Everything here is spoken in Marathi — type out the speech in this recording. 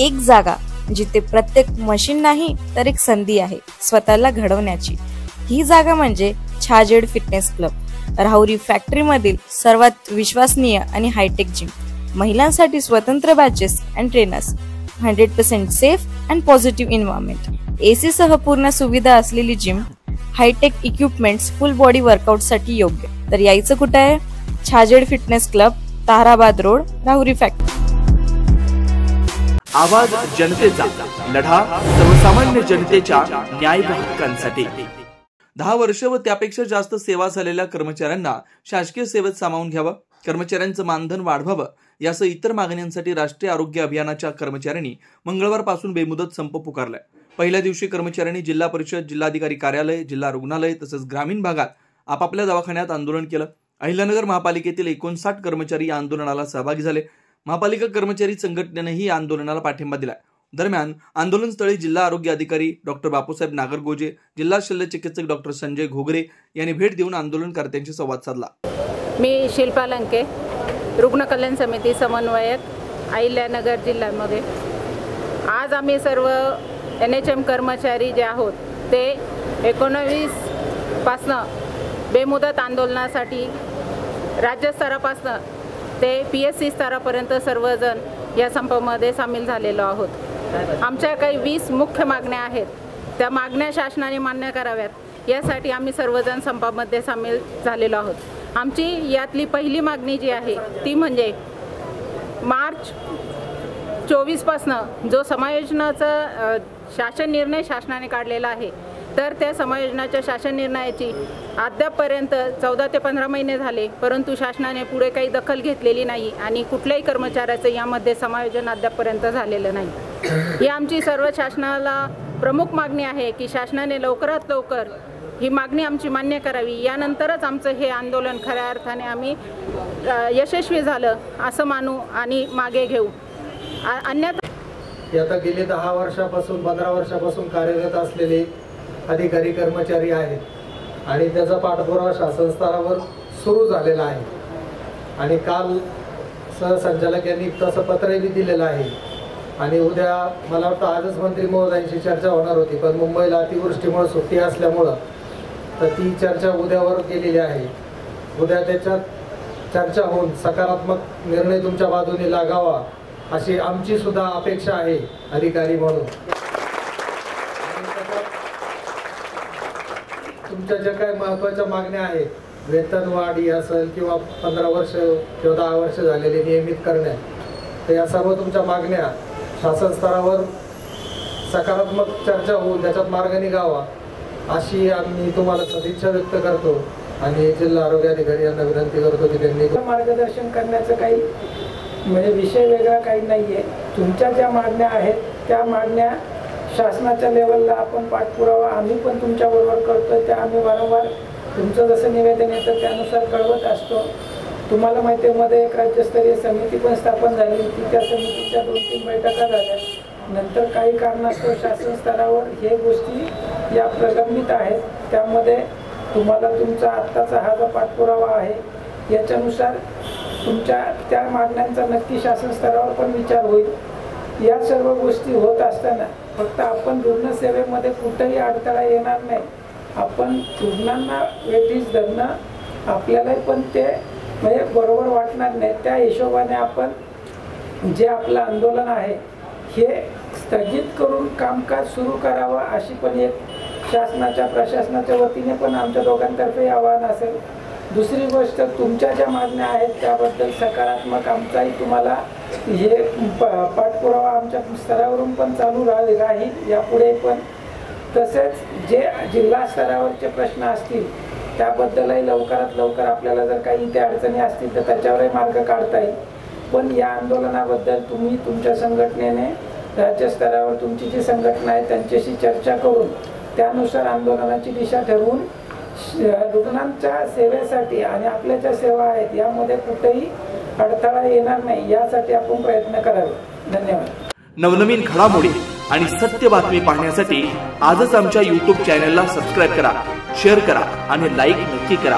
एक जागा जिथे प्रत्येक मशीन नाही तर एक संधी आहे स्वतःला घडवण्याची। ही जागा म्हणजे Chhajed fitness club, Rahuri factory मधील सर्वात विश्वसनीय आणि हायटेक जिम। महिलांसाठी स्वतंत्र batches and trainers, 100% safe and positive environment, AC सह पूर्ण सुविधा असलेली gym, hitech equipments, full body workout साठी योग्य। तर यायचं कुठे आहे? Chhajed fitness club, Tarabad road, Rahuri factory. आवाज जनतेचा, लढा सर्वसामान्य जनतेच्या न्याय व हक्कांसाठी। 10 वर्ष व त्यापेक्षा जास्त सेवा झालेल्या कर्मचाऱ्यांना शासकीय सेवेत सामावून घ्यावं, कर्मचाऱ्यांचं मानधन वाढवावं यासह इतर मागण्यांसाठी राष्ट्रीय आरोग्य अभियानाच्या कर्मचाऱ्यांनी मंगळवारपासून बेमुदत संप पुकारलाय। पहिल्या दिवशी कर्मचाऱ्यांनी जिल्हा परिषद, जिल्हाधिकारी कार्यालय, जिल्हा रुग्णालय तसंच ग्रामीण भागात आपापल्या दवाखान्यात आंदोलन केलं। अहिल्यानगर महापालिकेतील 59 कर्मचारी या आंदोलनाला सहभागी झाले। महापालिका कर्मचारी संघटनेनेही या आंदोलनाला पाठिंबा दिलाय। दरम्यान आंदोलनस्थळी जिल्हा आरोग्य अधिकारी डॉक्टर बापूसाहेब नागरगोजे, जिल्हा शल्य चिकित्सक डॉक्टर संजय घोगरे यांनी भेट देऊन आंदोलनकर्त्यांशी संवाद साधला। मी शिल्पा लंके, रुग्ण कल्याण समिती समन्वयक, अहिल्यानगर जिल्ह्यामध्ये। आज आम्ही सर्व NHM कर्मचारी जे आहोत ते 19 पासनं बेमुदत आंदोलनासाठी राज्यस्तरापासनं ते PSC स्तरापर्यंत सर्वजण या संपामध्ये सामील झालेलो आहोत। आमच्या काही 20 मुख्य मागण्या आहेत, त्या मागण्या शासनाने मान्य कराव्यात यासाठी आम्ही सर्वजण संपामध्ये सामील झालेलो आहोत। आमची यातली पहिली मागणी जी आहे ती म्हणजे मार्च 24 पासनं जो समायोजनाचा शासन निर्णय शासनाने काढलेला आहे, तर त्या समायोजनाच्या शासन निर्णयाची अद्यापपर्यंत 14 ते 15 महिने झाले, परंतु शासनाने पुढे काही दखल घेतलेली नाही आणि कुठल्याही कर्मचाऱ्याचं यामध्ये समायोजन अद्यापपर्यंत झालेलं नाही। ही आमची सर्व शासनाला प्रमुख मागणी आहे की शासनाने लवकरात लवकर ही मागणी आमची मान्य करावी, यानंतरच आमचं हे आंदोलन खऱ्या अर्थाने आम्ही यशस्वी झालं असं मानू आणि मागे घेऊ। अन्यथा आता गेले 10 वर्षापासून 15 वर्षापासून कार्यरत असलेले अधिकारी कर्मचारी आहेत आणि त्याचा पाठपुरावा शासन स्तरावर सुरू झालेला आहे आणि काल सहसंचालक यांनी तसं पत्रही दिलेलं आहे आणि उद्या मला वाटतं आजच मंत्री महोदयांची चर्चा होणार होती, पण मुंबईला अतिवृष्टीमुळे सुट्टी असल्यामुळं तर ती चर्चा उद्यावर केलेली आहे। उद्या त्याच्यात चर्चा होऊन सकारात्मक निर्णय तुमच्या बाजूने लागावा अशी आमची सुद्धा अपेक्षा आहे अधिकारी म्हणून। तुमच्या ज्या काही महत्त्वाच्या मागण्या आहेत, वेतनवाढ असेल किंवा 15 वर्ष किंवा 10 वर्ष झालेले नियमित करणे, तर या सर्व तुमच्या मागण्या शासन स्तरावर सकारात्मक चर्चा होऊन त्याच्यात मार्ग निघावा अशी आम्ही तुम्हाला सदिच्छा व्यक्त करतो आणि जिल्हा आरोग्य अधिकारी यांना विनंती करतो की त्यांनी मार्गदर्शन करण्याचं काही म्हणजे विषय वेगळा काही नाही आहे। तुमच्या ज्या मागण्या आहेत त्या मागण्या शासनाच्या लेवलला आपण पाठपुरावा आम्ही पण तुमच्याबरोबर करतो, त्या आम्ही वारंवार तुमचं जसं निवेदन येतं त्यानुसार कळवत असतो। तुम्हाला माहिती आहे मध्ये एक राज्यस्तरीय समिती पण स्थापन झाली होती, त्या समितीच्या 2-3 बैठका झाल्या, नंतर काही कारणास्तव शासन स्तरावर हे गोष्टी या प्रलंबित आहेत। त्यामध्ये तुम्हाला तुमचा आत्ताचा हा जो पाठपुरावा आहे याच्यानुसार तुमच्या त्या मागण्यांचा नक्की शासन स्तरावर पण विचार होईल। या सर्व गोष्टी होत असताना फक्त आपण रुग्णसेवेमध्ये कुठेही अडथळा येणार नाही, आपण रुग्णांना वेठीस धरणं आपल्याला पण ते म्हणजे बरोबर वाटणार नाही, त्या हिशोबाने आपण जे आपलं आंदोलन आहे हे स्थगित करून कामकाज सुरू करावं अशी पण एक शासनाच्या प्रशासनाच्या वतीने पण आमच्या दोघांतर्फे आवाहन असेल। दुसरी गोष्ट, तुमच्या ज्या मागण्या आहेत त्याबद्दल सकारात्मक आमचाही तुम्हाला हे पाठपुरावा आमच्या स्तरावरून पण चालू राहील यापुढे पण। तसेच जे जिल्हा स्तरावरचे प्रश्न असतील त्याबद्दलही लवकरात लवकर आपल्याला जर काही इथे अडचणी असतील तर त्याच्यावरही मार्ग काढता येईल। पण या आंदोलनाबद्दल तुम्ही तुमच्या संघटनेने राज्यस्तरावर तुमची जी संघटना आहे त्यांच्याशी चर्चा करून त्यानुसार आंदोलनाची दिशा ठरवून रुग्णांच्या सेवेसाठी आणि आपल्या ज्या सेवा आहेत यामध्ये कुठेही अडथळा येणार नाही यासाठी आपण प्रयत्न करावे। धन्यवाद। नवनवीन घडामोडी आणि सत्य बातमी पाहण्यासाठी आजच आमच्या YouTube चॅनलला सबस्क्राइब करा, शेअर करा आणि लाईक नक्की करा।